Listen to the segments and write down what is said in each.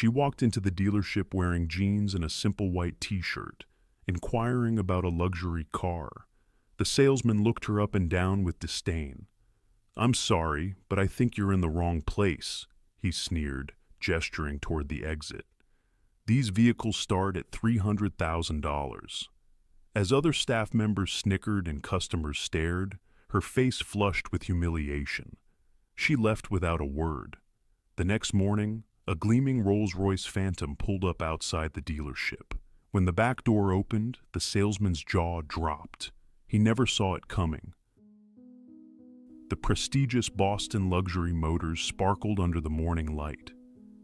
She walked into the dealership wearing jeans and a simple white t-shirt, inquiring about a luxury car. The salesman looked her up and down with disdain. "I'm sorry, but I think you're in the wrong place," he sneered, gesturing toward the exit. "These vehicles start at $300,000. As other staff members snickered and customers stared, her face flushed with humiliation. She left without a word. The next morning, a gleaming Rolls-Royce Phantom pulled up outside the dealership. When the back door opened, the salesman's jaw dropped. He never saw it coming. The prestigious Boston luxury motors sparkled under the morning light.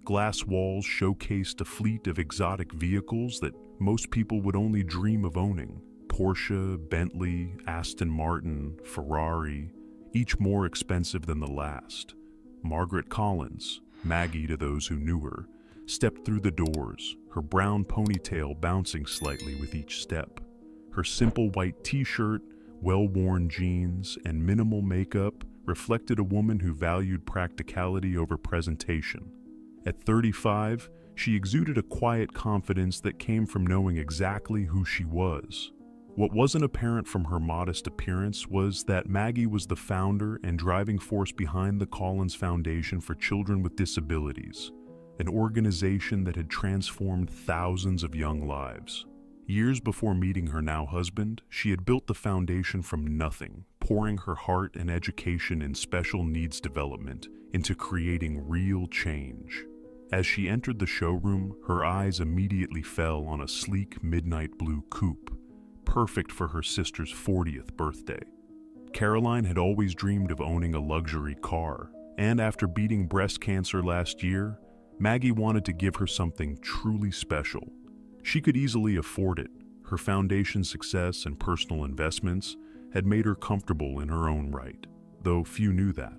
Glass walls showcased a fleet of exotic vehicles that most people would only dream of owning. Porsche, Bentley, Aston Martin, Ferrari, each more expensive than the last. Margaret Collins, Maggie to those who knew her, stepped through the doors, her brown ponytail bouncing slightly with each step. Her simple white t-shirt, well-worn jeans, and minimal makeup reflected a woman who valued practicality over presentation. At 35, she exuded a quiet confidence that came from knowing exactly who she was. What wasn't apparent from her modest appearance was that Maggie was the founder and driving force behind the Collins Foundation for Children with Disabilities, an organization that had transformed thousands of young lives. Years before meeting her now husband, she had built the foundation from nothing, pouring her heart and education in special needs development into creating real change. As she entered the showroom, her eyes immediately fell on a sleek midnight blue coupe, perfect for her sister's 40th birthday. Caroline had always dreamed of owning a luxury car, and after beating breast cancer last year, Maggie wanted to give her something truly special. She could easily afford it. Her foundation's success and personal investments had made her comfortable in her own right, though few knew that.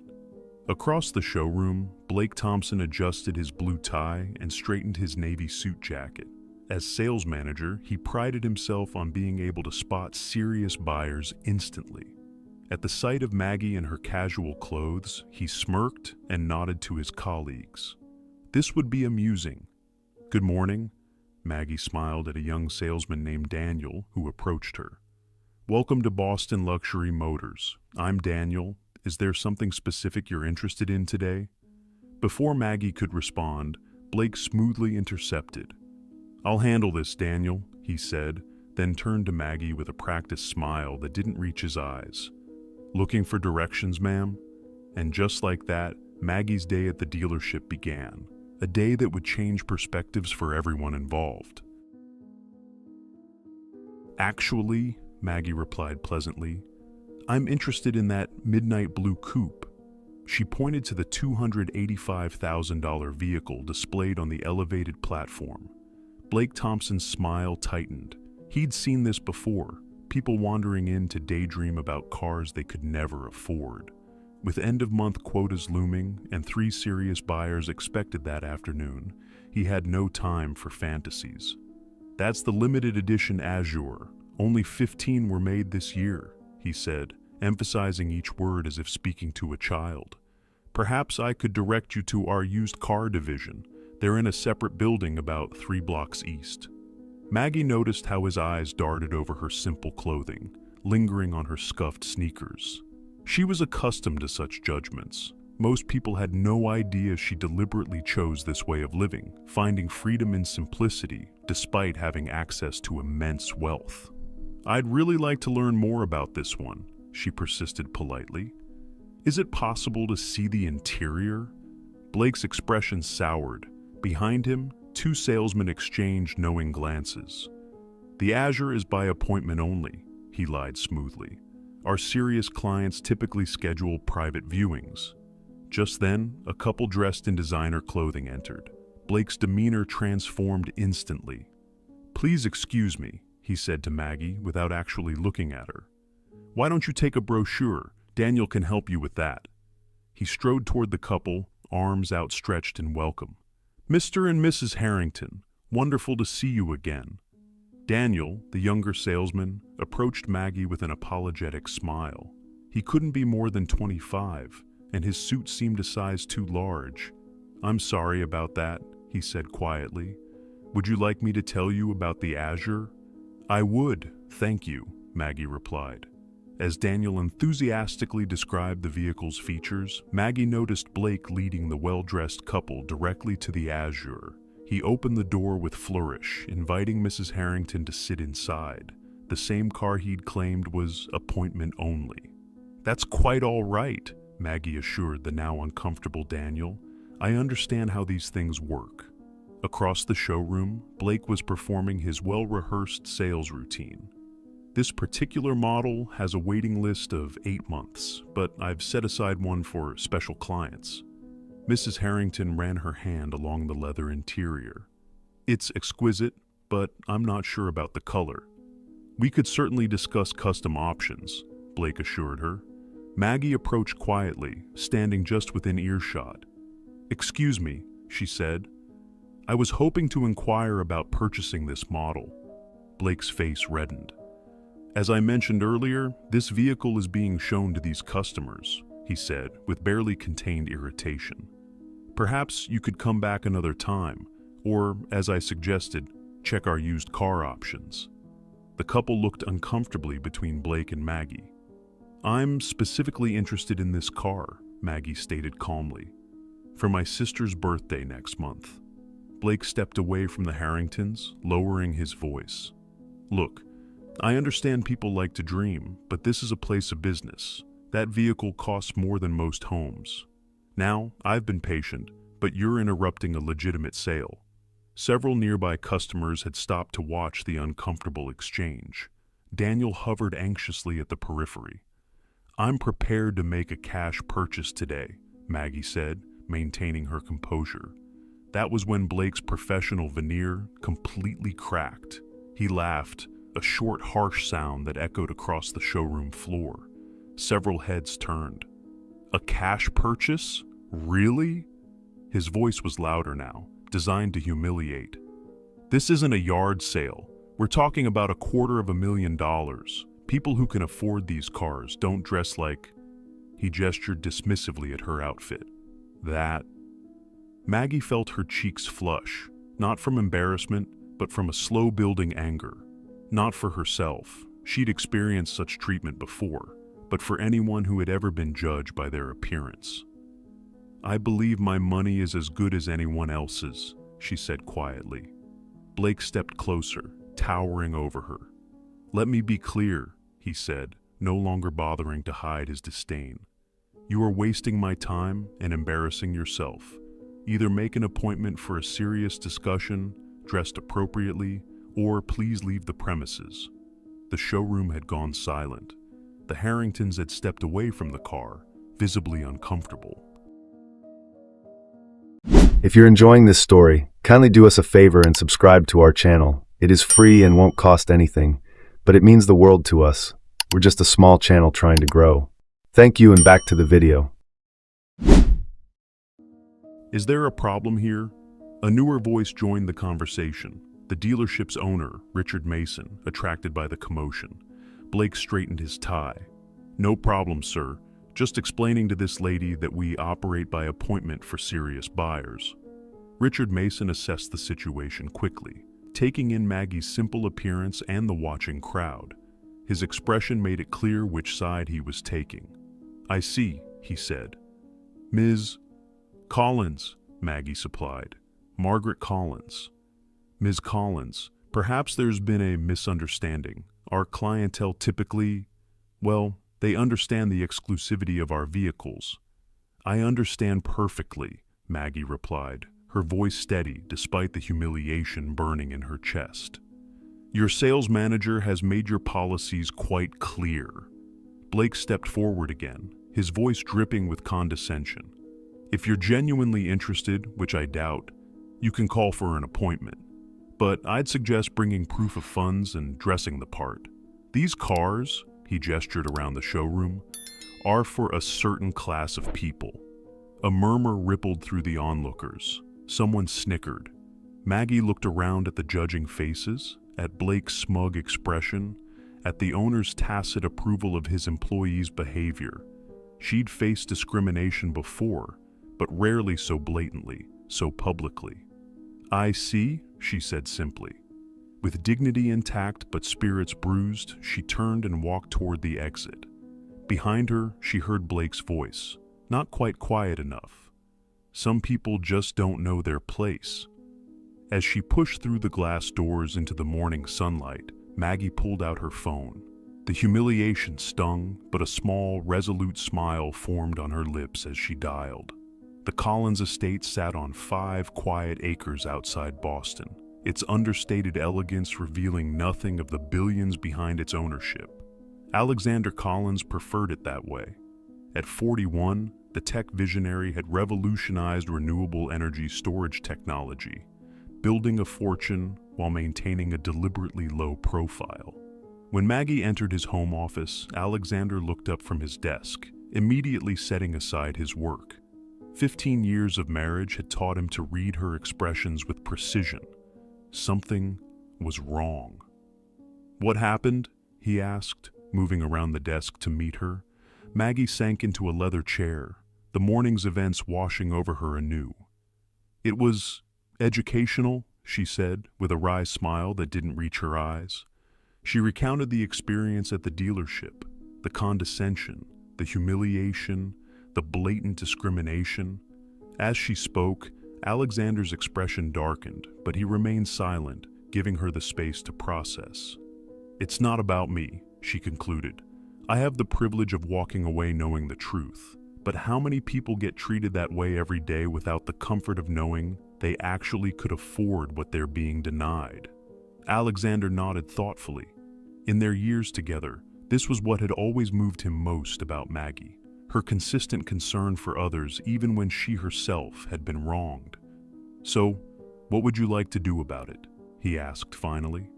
Across the showroom, Blake Thompson adjusted his blue tie and straightened his navy suit jacket. As sales manager, he prided himself on being able to spot serious buyers instantly. At the sight of Maggie in her casual clothes, he smirked and nodded to his colleagues. This would be amusing. "Good morning." Maggie smiled at a young salesman named Daniel who approached her. "Welcome to Boston Luxury Motors. I'm Daniel. Is there something specific you're interested in today?" Before Maggie could respond, Blake smoothly intercepted. "I'll handle this, Daniel," he said, then turned to Maggie with a practiced smile that didn't reach his eyes. "Looking for directions, ma'am?" And just like that, Maggie's day at the dealership began. A day that would change perspectives for everyone involved. "Actually," Maggie replied pleasantly, "I'm interested in that midnight blue coupe." She pointed to the $285,000 vehicle displayed on the elevated platform. Blake Thompson's smile tightened. He'd seen this before, people wandering in to daydream about cars they could never afford. With end-of-month quotas looming and 3 serious buyers expected that afternoon, he had no time for fantasies. "That's the limited edition Azure. Only 15 were made this year," he said, emphasizing each word as if speaking to a child. "Perhaps I could direct you to our used car division. They're in a separate building about 3 blocks east." Maggie noticed how his eyes darted over her simple clothing, lingering on her scuffed sneakers. She was accustomed to such judgments. Most people had no idea she deliberately chose this way of living, finding freedom in simplicity despite having access to immense wealth. "I'd really like to learn more about this one," she persisted politely. "Is it possible to see the interior?" Blake's expression soured. Behind him, 2 salesmen exchanged knowing glances. "The Azure is by appointment only," he lied smoothly. "Our serious clients typically schedule private viewings." Just then, a couple dressed in designer clothing entered. Blake's demeanor transformed instantly. "Please excuse me," he said to Maggie without actually looking at her. "Why don't you take a brochure? Daniel can help you with that." He strode toward the couple, arms outstretched in welcome. "Mr. and Mrs. Harrington, wonderful to see you again." Daniel, the younger salesman, approached Maggie with an apologetic smile. He couldn't be more than 25, and his suit seemed a size too large. "I'm sorry about that," he said quietly. "Would you like me to tell you about the Azure?" "I would, thank you," Maggie replied. As Daniel enthusiastically described the vehicle's features, Maggie noticed Blake leading the well-dressed couple directly to the Azure. He opened the door with flourish, inviting Mrs. Harrington to sit inside. The same car he'd claimed was appointment only. "That's quite all right," Maggie assured the now uncomfortable Daniel. "I understand how these things work." Across the showroom, Blake was performing his well-rehearsed sales routine. "This particular model has a waiting list of 8 months, but I've set aside one for special clients." Mrs. Harrington ran her hand along the leather interior. "It's exquisite, but I'm not sure about the color." "We could certainly discuss custom options," Blake assured her. Maggie approached quietly, standing just within earshot. "Excuse me," she said. "I was hoping to inquire about purchasing this model." Blake's face reddened. "As I mentioned earlier, this vehicle is being shown to these customers," he said, with barely contained irritation. "Perhaps you could come back another time, or, as I suggested, check our used car options." The couple looked uncomfortably between Blake and Maggie. "I'm specifically interested in this car," Maggie stated calmly. "For my sister's birthday next month." Blake stepped away from the Harringtons, lowering his voice. "Look, I understand people like to dream, but this is a place of business. That vehicle costs more than most homes. Now, I've been patient, but you're interrupting a legitimate sale." Several nearby customers had stopped to watch the uncomfortable exchange. Daniel hovered anxiously at the periphery. "I'm prepared to make a cash purchase today," Maggie said, maintaining her composure. That was when Blake's professional veneer completely cracked. He laughed, a short, harsh sound that echoed across the showroom floor. Several heads turned. "A cash purchase? Really?" His voice was louder now, designed to humiliate. "This isn't a yard sale. We're talking about $250,000. People who can afford these cars don't dress like..." He gestured dismissively at her outfit. "That..." Maggie felt her cheeks flush, not from embarrassment, but from a slow-building anger. Not for herself. She'd experienced such treatment before, but for anyone who had ever been judged by their appearance. "I believe my money is as good as anyone else's," she said quietly. Blake stepped closer, towering over her. "Let me be clear," he said, no longer bothering to hide his disdain. "You are wasting my time and embarrassing yourself. Either make an appointment for a serious discussion, dressed appropriately, or please leave the premises." The showroom had gone silent. The Harringtons had stepped away from the car, visibly uncomfortable. If you're enjoying this story, kindly do us a favor and subscribe to our channel. It is free and won't cost anything, but it means the world to us. We're just a small channel trying to grow. Thank you, and back to the video. "Is there a problem here?" A newer voice joined the conversation. The dealership's owner, Richard Mason, attracted by the commotion. Blake straightened his tie. "No problem, sir. Just explaining to this lady that we operate by appointment for serious buyers." Richard Mason assessed the situation quickly, taking in Maggie's simple appearance and the watching crowd. His expression made it clear which side he was taking. "I see," he said. "Ms. Collins," Maggie supplied. "Margaret Collins." "Ms. Collins, perhaps there's been a misunderstanding. Our clientele typically, well, they understand the exclusivity of our vehicles." "I understand perfectly," Maggie replied, her voice steady despite the humiliation burning in her chest. "Your sales manager has made your policies quite clear." Blake stepped forward again, his voice dripping with condescension. "If you're genuinely interested, which I doubt, you can call for an appointment. But I'd suggest bringing proof of funds and dressing the part. These cars," he gestured around the showroom, "are for a certain class of people." A murmur rippled through the onlookers. Someone snickered. Maggie looked around at the judging faces, at Blake's smug expression, at the owner's tacit approval of his employees' behavior. She'd faced discrimination before, but rarely so blatantly, so publicly. "I see," she said simply. With dignity intact but spirits bruised, she turned and walked toward the exit. Behind her, she heard Blake's voice, not quite quiet enough. "Some people just don't know their place." As she pushed through the glass doors into the morning sunlight, Maggie pulled out her phone. The humiliation stung, but a small, resolute smile formed on her lips as she dialed. The Collins estate sat on 5 quiet acres outside Boston, its understated elegance revealing nothing of the billions behind its ownership. Alexander Collins preferred it that way. At 41, the tech visionary had revolutionized renewable energy storage technology, building a fortune while maintaining a deliberately low profile. When Maggie entered his home office, Alexander looked up from his desk, immediately setting aside his work. 15 years of marriage had taught him to read her expressions with precision. Something was wrong. "What happened?" he asked, moving around the desk to meet her. Maggie sank into a leather chair, the morning's events washing over her anew. "It was educational," she said, with a wry smile that didn't reach her eyes. She recounted the experience at the dealership, the condescension, the humiliation, the blatant discrimination. As she spoke, Alexander's expression darkened, but he remained silent, giving her the space to process. "It's not about me," she concluded. "I have the privilege of walking away knowing the truth, but how many people get treated that way every day without the comfort of knowing they actually could afford what they're being denied?" Alexander nodded thoughtfully. In their years together, this was what had always moved him most about Maggie, her consistent concern for others even when she herself had been wronged. "So, what would you like to do about it?" he asked finally.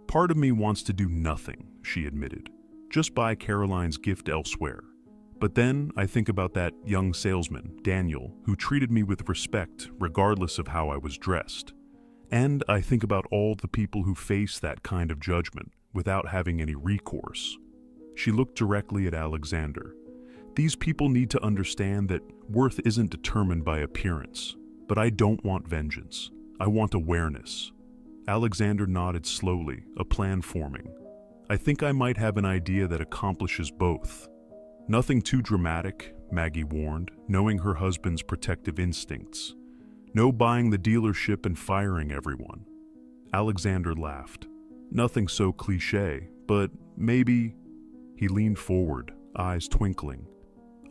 "Part of me wants to do nothing," she admitted. "Just buy Caroline's gift elsewhere. But then I think about that young salesman, Daniel, who treated me with respect regardless of how I was dressed. And I think about all the people who face that kind of judgment without having any recourse." She looked directly at Alexander. "These people need to understand that worth isn't determined by appearance, but I don't want vengeance. I want awareness." Alexander nodded slowly, a plan forming. "I think I might have an idea that accomplishes both." "Nothing too dramatic," Maggie warned, knowing her husband's protective instincts. "No buying the dealership and firing everyone." Alexander laughed. "Nothing so cliché, but maybe—" He leaned forward, eyes twinkling.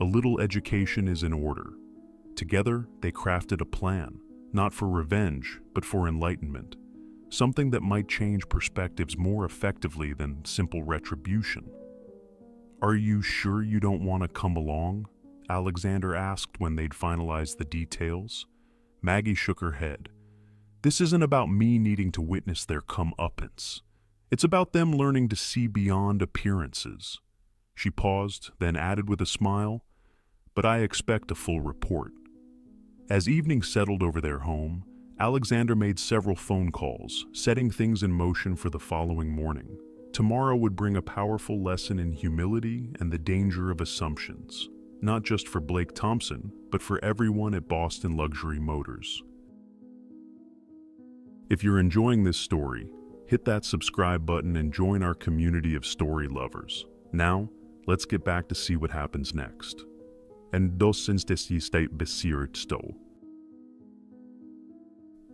"A little education is in order." Together, they crafted a plan, not for revenge, but for enlightenment. Something that might change perspectives more effectively than simple retribution. "Are you sure you don't want to come along?" Alexander asked when they'd finalized the details. Maggie shook her head. "This isn't about me needing to witness their comeuppance. It's about them learning to see beyond appearances." She paused, then added with a smile, "But I expect a full report." As evening settled over their home, Alexander made several phone calls, setting things in motion for the following morning. Tomorrow would bring a powerful lesson in humility and the danger of assumptions, not just for Blake Thompson, but for everyone at Boston Luxury Motors. If you're enjoying this story, hit that subscribe button and join our community of story lovers. Now, let's get back to see what happens next. And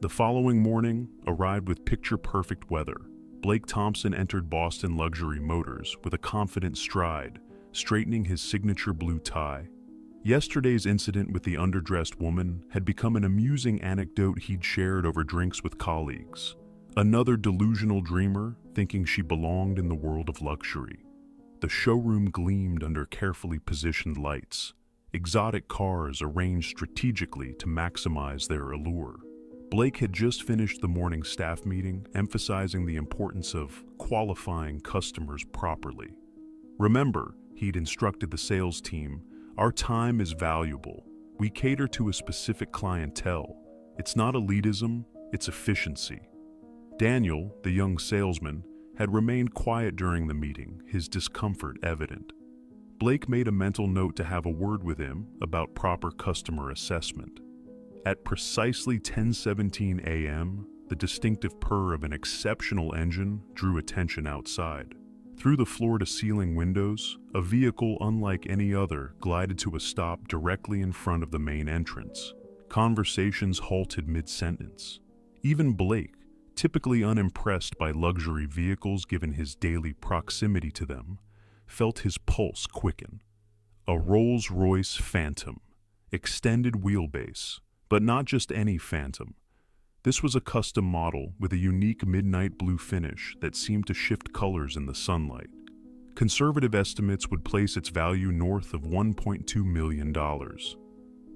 The following morning arrived with picture-perfect weather. Blake Thompson entered Boston Luxury Motors with a confident stride, straightening his signature blue tie. Yesterday's incident with the underdressed woman had become an amusing anecdote he'd shared over drinks with colleagues. Another delusional dreamer thinking she belonged in the world of luxury. The showroom gleamed under carefully positioned lights, exotic cars arranged strategically to maximize their allure. Blake had just finished the morning staff meeting, emphasizing the importance of qualifying customers properly. "Remember," he'd instructed the sales team, "our time is valuable. We cater to a specific clientele. It's not elitism, it's efficiency." Daniel, the young salesman, had remained quiet during the meeting, his discomfort evident. Blake made a mental note to have a word with him about proper customer assessment. At precisely 10:17 a.m., the distinctive purr of an exceptional engine drew attention outside. Through the floor-to-ceiling windows, a vehicle unlike any other glided to a stop directly in front of the main entrance. Conversations halted mid-sentence. Even Blake, typically unimpressed by luxury vehicles given his daily proximity to them, felt his pulse quicken. A Rolls-Royce Phantom, extended wheelbase, but not just any Phantom. This was a custom model with a unique midnight blue finish that seemed to shift colors in the sunlight. Conservative estimates would place its value north of $1.2 million.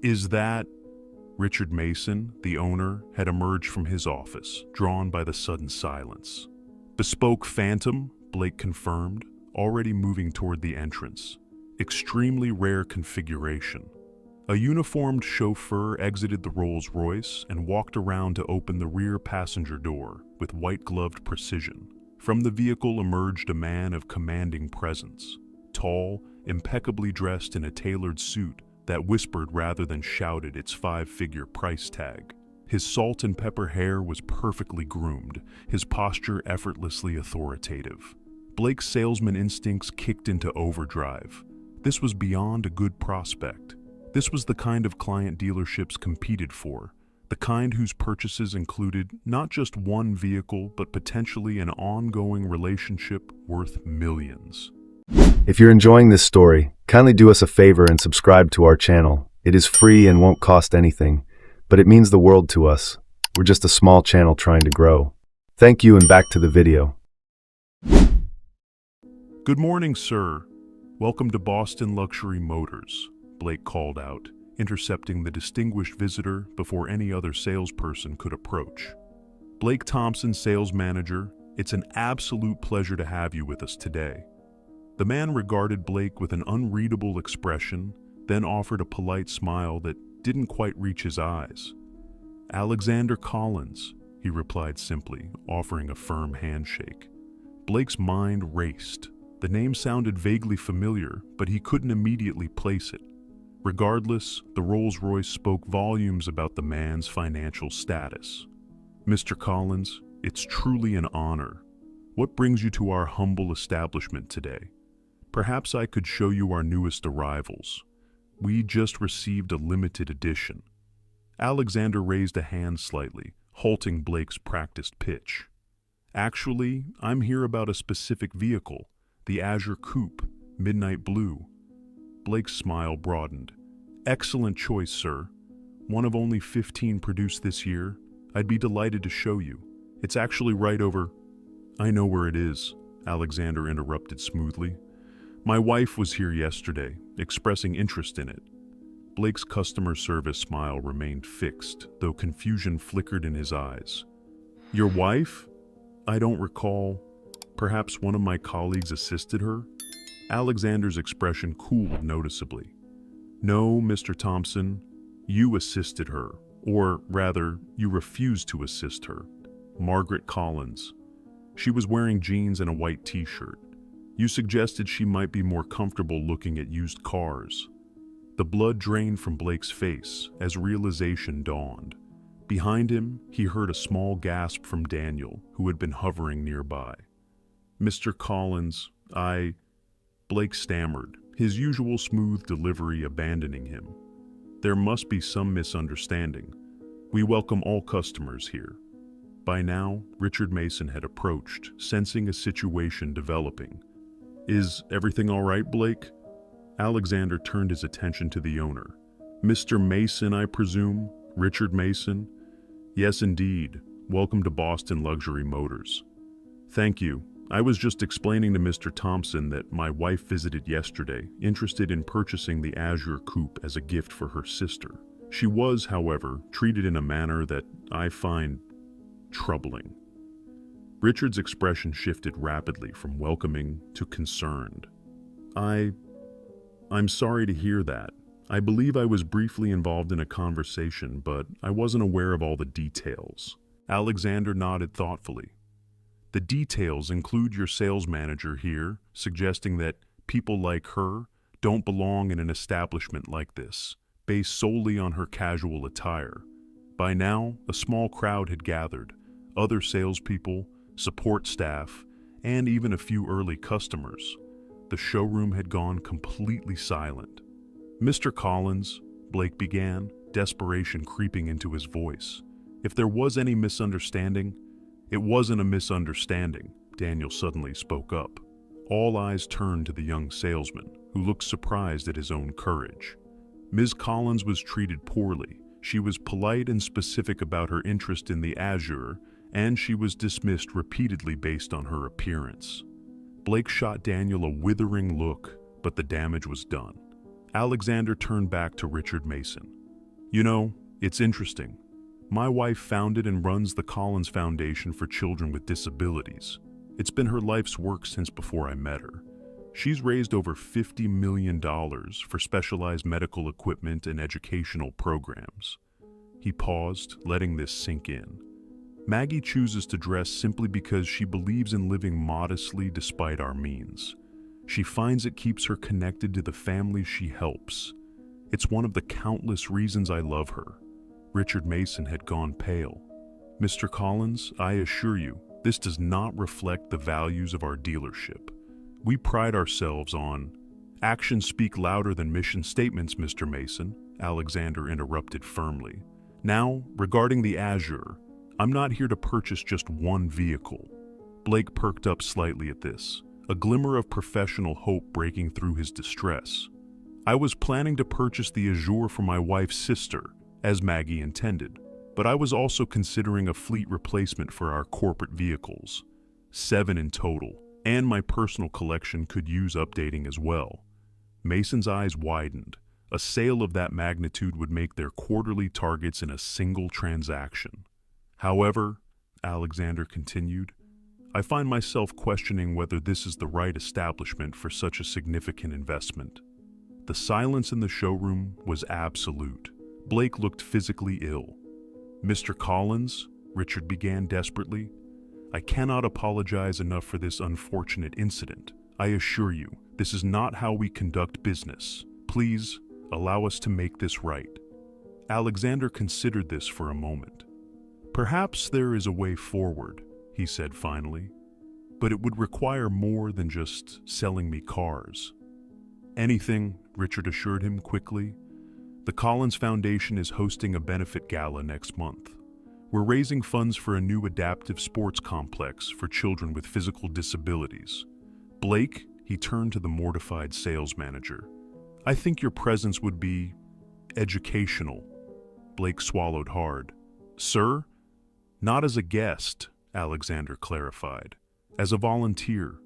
Is that... Richard Mason, the owner, had emerged from his office, drawn by the sudden silence. Bespoke Phantom, Blake confirmed, already moving toward the entrance. Extremely rare configuration. A uniformed chauffeur exited the Rolls-Royce and walked around to open the rear passenger door with white-gloved precision. From the vehicle emerged a man of commanding presence, tall, impeccably dressed in a tailored suit that whispered rather than shouted its five-figure price tag. His salt and pepper hair was perfectly groomed, his posture effortlessly authoritative. Blake's salesman instincts kicked into overdrive. This was beyond a good prospect. This was the kind of client dealerships competed for, the kind whose purchases included not just one vehicle, but potentially an ongoing relationship worth millions. If you're enjoying this story, kindly do us a favor and subscribe to our channel. It is free and won't cost anything, but it means the world to us. We're just a small channel trying to grow. Thank you, and back to the video. Good morning, sir. Welcome to Boston Luxury Motors, Blake called out, intercepting the distinguished visitor before any other salesperson could approach. Blake Thompson, sales manager, it's an absolute pleasure to have you with us today. The man regarded Blake with an unreadable expression, then offered a polite smile that didn't quite reach his eyes. Alexander Collins, he replied simply, offering a firm handshake. Blake's mind raced. The name sounded vaguely familiar, but he couldn't immediately place it. Regardless, the Rolls-Royce spoke volumes about the man's financial status. Mr. Collins, it's truly an honor. What brings you to our humble establishment today? Perhaps I could show you our newest arrivals. We just received a limited edition. Alexander raised a hand slightly, halting Blake's practiced pitch. Actually, I'm here about a specific vehicle, the Azure Coupe, midnight blue. Blake's smile broadened. Excellent choice, sir. One of only 15 produced this year. I'd be delighted to show you. It's actually right over... I know where it is, Alexander interrupted smoothly. My wife was here yesterday, expressing interest in it. Blake's customer service smile remained fixed, though confusion flickered in his eyes. Your wife? I don't recall. Perhaps one of my colleagues assisted her? Alexander's expression cooled noticeably. No, Mr. Thompson, you assisted her, or rather, you refused to assist her. Margaret Collins. She was wearing jeans and a white t-shirt. You suggested she might be more comfortable looking at used cars. The blood drained from Blake's face as realization dawned. Behind him, he heard a small gasp from Daniel, who had been hovering nearby. Mr. Collins, Blake stammered, his usual smooth delivery abandoning him. There must be some misunderstanding. We welcome all customers here. By now, Richard Mason had approached, sensing a situation developing. Is everything all right, Blake? Alexander turned his attention to the owner. Mr. Mason, I presume? Richard Mason? Yes, indeed. Welcome to Boston Luxury Motors. Thank you. I was just explaining to Mr. Thompson that my wife visited yesterday, interested in purchasing the Azure Coupe as a gift for her sister. She was, however, treated in a manner that I find troubling. Richard's expression shifted rapidly from welcoming to concerned. I'm sorry to hear that. I believe I was briefly involved in a conversation, but I wasn't aware of all the details. Alexander nodded thoughtfully. The details include your sales manager here, suggesting that people like her don't belong in an establishment like this, based solely on her casual attire. By now, a small crowd had gathered, other salespeople, support staff, and even a few early customers. The showroom had gone completely silent. "Mr. Collins," Blake began, desperation creeping into his voice. "If there was any misunderstanding—" "It wasn't a misunderstanding," Daniel suddenly spoke up. All eyes turned to the young salesman, who looked surprised at his own courage. "Ms. Collins was treated poorly. She was polite and specific about her interest in the Azure, and she was dismissed repeatedly based on her appearance." Blake shot Daniel a withering look, but the damage was done. Alexander turned back to Richard Mason. "You know, it's interesting. My wife founded and runs the Collins Foundation for Children with Disabilities. It's been her life's work since before I met her. She's raised over $50 million for specialized medical equipment and educational programs." He paused, letting this sink in. "Maggie chooses to dress simply because she believes in living modestly despite our means. She finds it keeps her connected to the families she helps. It's one of the countless reasons I love her." Richard Mason had gone pale. "Mr. Collins, I assure you, this does not reflect the values of our dealership. We pride ourselves on—" "Actions speak louder than mission statements, Mr. Mason," Alexander interrupted firmly. "Now, regarding the Azure, I'm not here to purchase just one vehicle." Blake perked up slightly at this, a glimmer of professional hope breaking through his distress. "I was planning to purchase the Azure for my wife's sister, as Maggie intended, but I was also considering a fleet replacement for our corporate vehicles. 7 in total, and my personal collection could use updating as well." Mason's eyes widened. A sale of that magnitude would make their quarterly targets in a single transaction. "However," Alexander continued, "I find myself questioning whether this is the right establishment for such a significant investment." The silence in the showroom was absolute. Blake looked physically ill. "Mr. Collins," Richard began desperately, "I cannot apologize enough for this unfortunate incident. I assure you, this is not how we conduct business. Please, allow us to make this right." Alexander considered this for a moment. "Perhaps there is a way forward," he said finally, "but it would require more than just selling me cars." "Anything," Richard assured him quickly. "The Collins Foundation is hosting a benefit gala next month. We're raising funds for a new adaptive sports complex for children with physical disabilities." "Blake," he turned to the mortified sales manager, "I think your presence would be educational." Blake swallowed hard. "Sir? Not as a guest," Alexander clarified. "As a volunteer.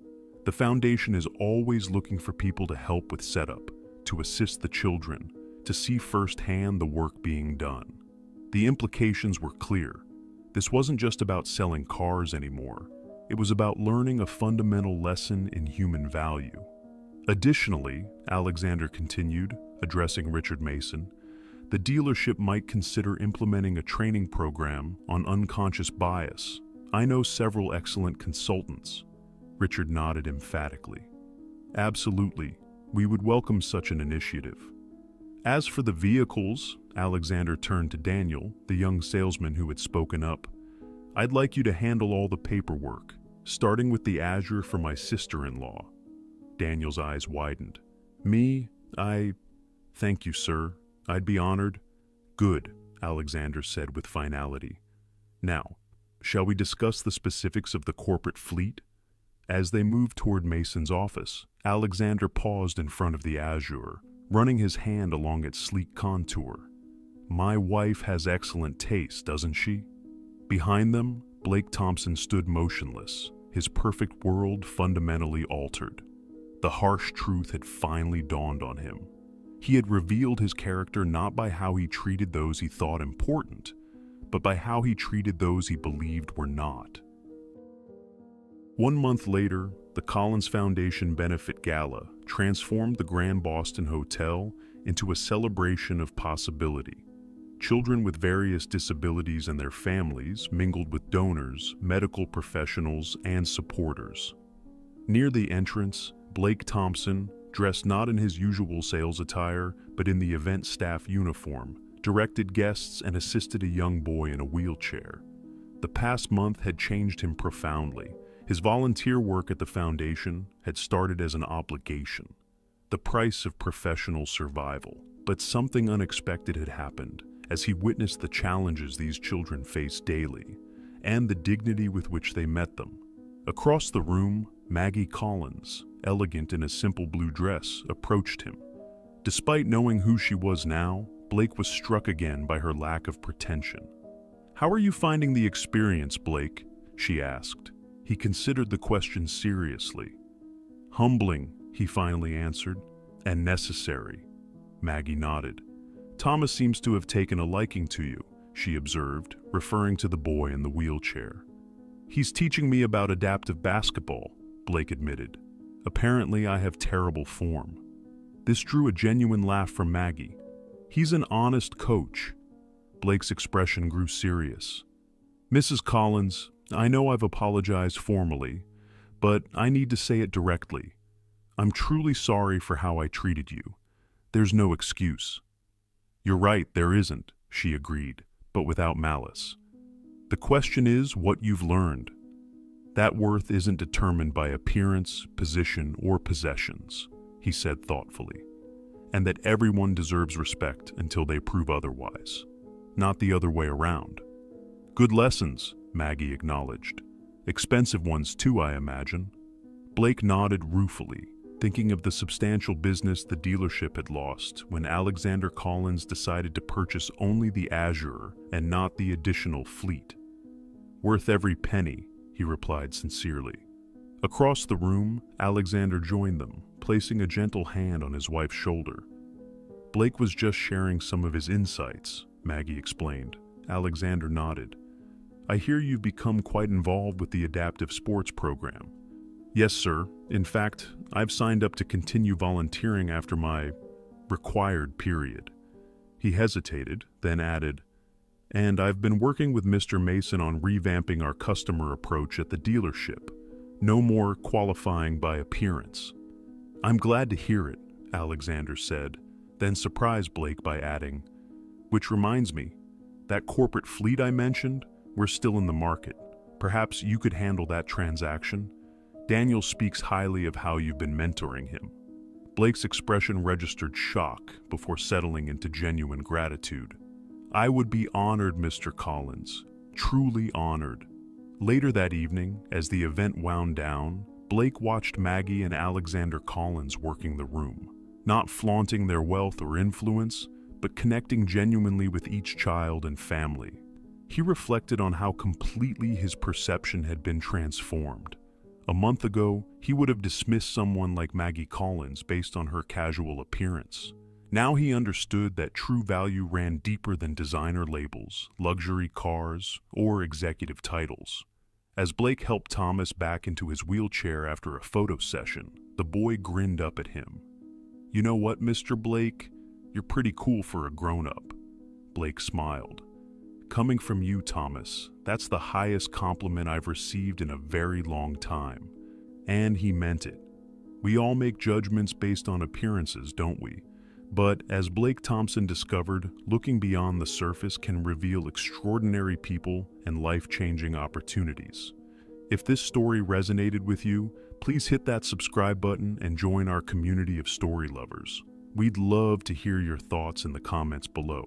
The foundation is always looking for people to help with setup, to assist the children, to see firsthand the work being done." The implications were clear. This wasn't just about selling cars anymore. It was about learning a fundamental lesson in human value. "Additionally," Alexander continued, addressing Richard Mason, "the dealership might consider implementing a training program on unconscious bias. I know several excellent consultants." Richard nodded emphatically. "Absolutely. We would welcome such an initiative." "As for the vehicles," Alexander turned to Daniel, the young salesman who had spoken up, "I'd like you to handle all the paperwork, starting with the Azure for my sister-in-law." Daniel's eyes widened. "Me? Thank you, sir. I'd be honored." "Good," Alexander said with finality. "Now, shall we discuss the specifics of the corporate fleet?" As they moved toward Mason's office, Alexander paused in front of the Azure, running his hand along its sleek contour. "My wife has excellent taste, doesn't she?" Behind them, Blake Thompson stood motionless, his perfect world fundamentally altered. The harsh truth had finally dawned on him. He had revealed his character not by how he treated those he thought important, but by how he treated those he believed were not. 1 month later, the Collins Foundation Benefit Gala transformed the Grand Boston Hotel into a celebration of possibility. Children with various disabilities and their families mingled with donors, medical professionals, and supporters. Near the entrance, Blake Thompson, dressed not in his usual sales attire, but in the event staff uniform, directed guests, and assisted a young boy in a wheelchair. The past month had changed him profoundly. His volunteer work at the foundation had started as an obligation, the price of professional survival. But something unexpected had happened as he witnessed the challenges these children face daily and the dignity with which they met them. Across the room, Maggie Collins, elegant in a simple blue dress, approached him. Despite knowing who she was now, Blake was struck again by her lack of pretension. "How are you finding the experience, Blake?" she asked. He considered the question seriously. "Humbling," he finally answered, "and necessary." Maggie nodded. "Thomas seems to have taken a liking to you," she observed, referring to the boy in the wheelchair. "He's teaching me about adaptive basketball," Blake admitted. "Apparently I have terrible form." This drew a genuine laugh from Maggie. "He's an honest coach." Blake's expression grew serious. "Mrs. Collins, I know I've apologized formally, but I need to say it directly. I'm truly sorry for how I treated you. There's no excuse." "You're right, there isn't," she agreed, but without malice. "The question is what you've learned. That worth isn't determined by appearance, position, or possessions," he said thoughtfully, "and that everyone deserves respect until they prove otherwise, not the other way around." "Good lessons," Maggie acknowledged. "Expensive ones too, I imagine." Blake nodded ruefully, thinking of the substantial business the dealership had lost when Alexander Collins decided to purchase only the Azure and not the additional fleet. "Worth every penny," he replied sincerely. Across the room, Alexander joined them, placing a gentle hand on his wife's shoulder. "Blake was just sharing some of his insights," Maggie explained. Alexander nodded. "I hear you've become quite involved with the adaptive sports program." "Yes, sir. In fact, I've signed up to continue volunteering after my required period." He hesitated, then added, "And I've been working with Mr. Mason on revamping our customer approach at the dealership. No more qualifying by appearance." "I'm glad to hear it," Alexander said, then surprised Blake by adding, "Which reminds me, that corporate fleet I mentioned, we're still in the market. Perhaps you could handle that transaction? Daniel speaks highly of how you've been mentoring him." Blake's expression registered shock before settling into genuine gratitude. "I would be honored, Mr. Collins, truly honored." Later that evening, as the event wound down, Blake watched Maggie and Alexander Collins working the room, not flaunting their wealth or influence, but connecting genuinely with each child and family. He reflected on how completely his perception had been transformed. A month ago, he would have dismissed someone like Maggie Collins based on her casual appearance. Now he understood that true value ran deeper than designer labels, luxury cars, or executive titles. As Blake helped Thomas back into his wheelchair after a photo session, the boy grinned up at him. "You know what, Mr. Blake? You're pretty cool for a grown-up." Blake smiled. "Coming from you, Thomas, that's the highest compliment I've received in a very long time." And he meant it. We all make judgments based on appearances, don't we? But as Blake Thompson discovered, looking beyond the surface can reveal extraordinary people and life-changing opportunities. If this story resonated with you, please hit that subscribe button and join our community of story lovers. We'd love to hear your thoughts in the comments below.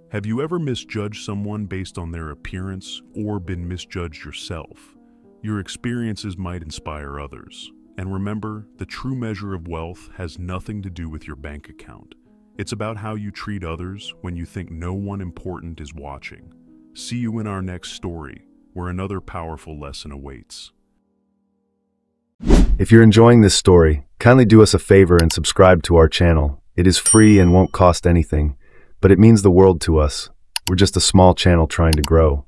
Have you ever misjudged someone based on their appearance or been misjudged yourself? Your experiences might inspire others. And remember, the true measure of wealth has nothing to do with your bank account. It's about how you treat others when you think no one important is watching. See you in our next story, where another powerful lesson awaits. If you're enjoying this story, kindly do us a favor and subscribe to our channel. It is free and won't cost anything, but it means the world to us. We're just a small channel trying to grow.